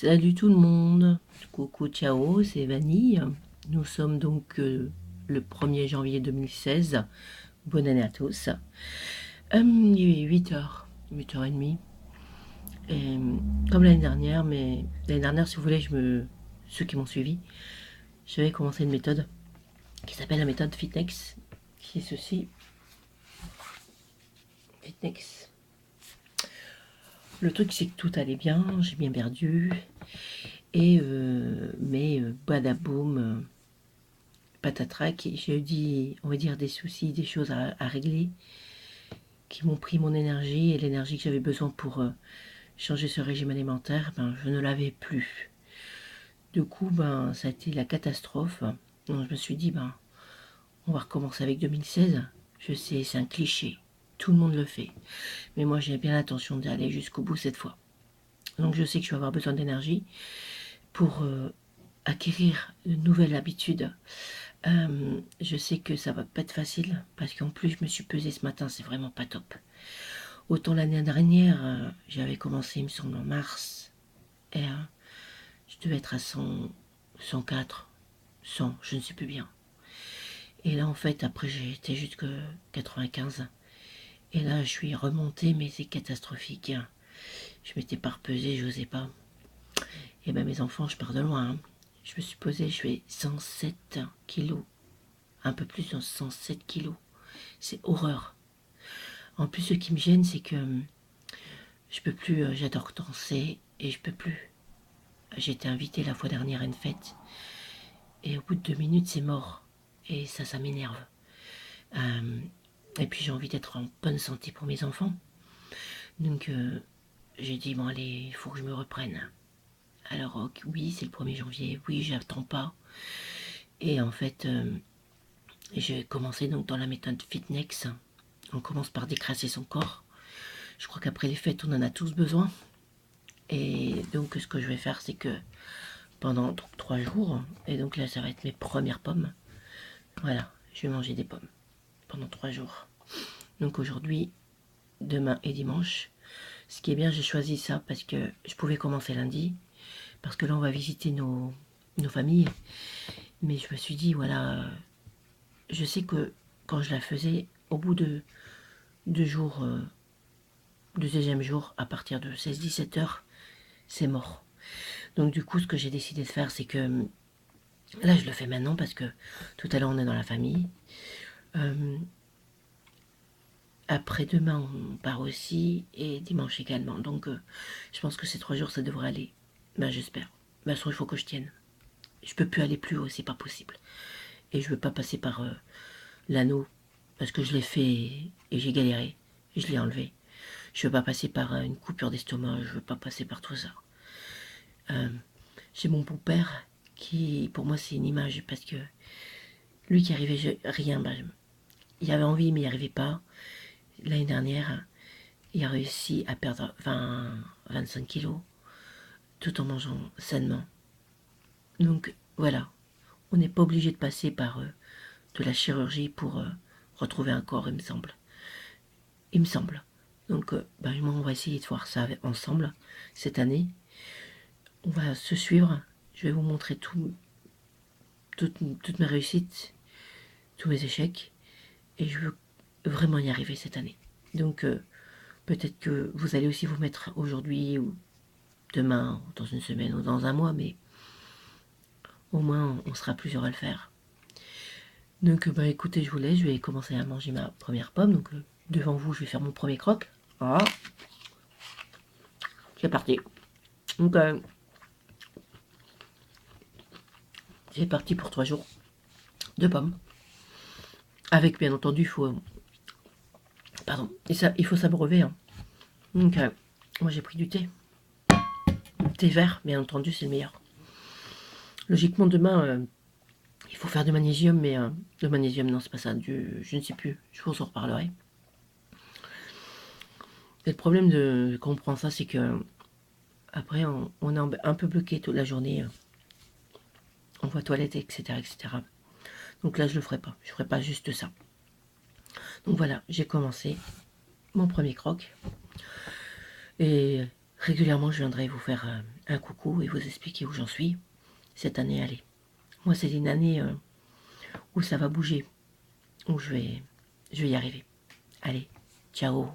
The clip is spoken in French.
Salut tout le monde, coucou ciao, c'est Vanille. Nous sommes donc le 1er janvier 2016. Bonne année à tous. Il est 8h, 8h30. Et, comme l'année dernière, mais l'année dernière, si vous voulez, ceux qui m'ont suivi, j'avais commencé une méthode qui s'appelle la méthode Fitnex, qui est ceci. Fitnex. Le truc, c'est que tout allait bien, j'ai bien perdu. Et badaboum, patatrac, j'ai eu dit, on va dire, des soucis, des choses à régler qui m'ont pris mon énergie et l'énergie que j'avais besoin pour changer ce régime alimentaire, ben, je ne l'avais plus. Du coup, ben, ça a été la catastrophe. Donc, je me suis dit, ben, on va recommencer avec 2016. Je sais, c'est un cliché. Tout le monde le fait. Mais moi, j'ai bien l'intention d'aller jusqu'au bout cette fois. Donc, je sais que je vais avoir besoin d'énergie pour acquérir de nouvelles habitudes. Je sais que ça va pas être facile parce qu'en plus je me suis pesée ce matin, c'est vraiment pas top. Autant l'année dernière, j'avais commencé, il me semble, en mars, et je devais être à 100, 104, 100, je ne sais plus bien. Et là, en fait, après, j'ai été jusqu'à 95. Et là, je suis remontée, mais c'est catastrophique. Je m'étais pas repesée, je n'osais pas. Et ben, mes enfants, je pars de loin. Hein. Je me suis posée, je fais 107 kilos. Un peu plus de 107 kilos. C'est horreur. En plus, ce qui me gêne, c'est que je peux plus, j'adore danser et je peux plus. J'ai été invitée la fois dernière à une fête et au bout de 2 minutes, c'est mort. Et ça m'énerve. Euh, et puis j'ai envie d'être en bonne santé pour mes enfants. Donc j'ai dit, bon allez, il faut que je me reprenne. Alors oui, c'est le 1er janvier, oui, j'attends pas. Et en fait, j'ai commencé donc dans la méthode Fitnex. On commence par décrasser son corps. Je crois qu'après les fêtes, on en a tous besoin. Et donc ce que je vais faire, c'est que pendant 3 jours, et donc là ça va être mes premières pommes, voilà, je vais manger des pommes pendant 3 jours. Donc aujourd'hui, demain et dimanche. Ce qui est bien, j'ai choisi ça parce que je pouvais commencer lundi, parce que là on va visiter nos familles. Mais je me suis dit, voilà, je sais que quand je la faisais, au bout de 2 jours, du deuxième jour, à partir de 16-17 heures, c'est mort. Donc du coup, ce que j'ai décidé de faire, c'est que là, je le fais maintenant parce que tout à l'heure, on est dans la famille. Après-demain, on part aussi et dimanche également. Donc, je pense que ces 3 jours, ça devrait aller. Ben, j'espère. De toute façon, il faut que je tienne. Je peux plus aller plus haut, c'est pas possible. Et je veux pas passer par l'anneau parce que je l'ai fait et j'ai galéré. Et je l'ai enlevé. Je veux pas passer par une coupure d'estomac. Je veux pas passer par tout ça. J'ai mon beau-père qui, pour moi, c'est une image parce que lui qui arrivait rien, ben, il avait envie mais il n'y arrivait pas. L'année dernière, il a réussi à perdre 20-25 kilos tout en mangeant sainement. Donc voilà, on n'est pas obligé de passer par de la chirurgie pour retrouver un corps, il me semble. Il me semble. Donc moi, on va essayer de voir ça ensemble cette année. On va se suivre. Je vais vous montrer toutes mes réussites, tous mes échecs. Et je veux vraiment y arriver cette année. Donc peut-être que vous allez aussi vous mettre aujourd'hui ou demain, ou dans une semaine ou dans un mois, mais au moins on sera plusieurs à le faire. Donc écoutez, je vous laisse, je vais commencer à manger ma première pomme. Donc devant vous, je vais faire mon premier croc. Ah, c'est parti. Donc c'est parti pour 3 jours de pommes. Avec bien entendu, et ça, il faut s'abreuver. Hein. Donc moi j'ai pris du thé. Thé vert, bien entendu, c'est le meilleur. Logiquement, demain, il faut faire du magnésium, mais le magnésium, non, c'est pas ça. Je ne sais plus, je vous en reparlerai. Et le problème quand on prend ça, c'est que après, on est un peu bloqué toute la journée. On va toilette, etc., etc. Donc là, je le ferai pas. Je ferai pas juste ça. Donc voilà, j'ai commencé mon premier croc. Et régulièrement, je viendrai vous faire un coucou et vous expliquer où j'en suis. Cette année, allez. Moi, c'est une année où ça va bouger, où je vais y arriver. Allez, ciao.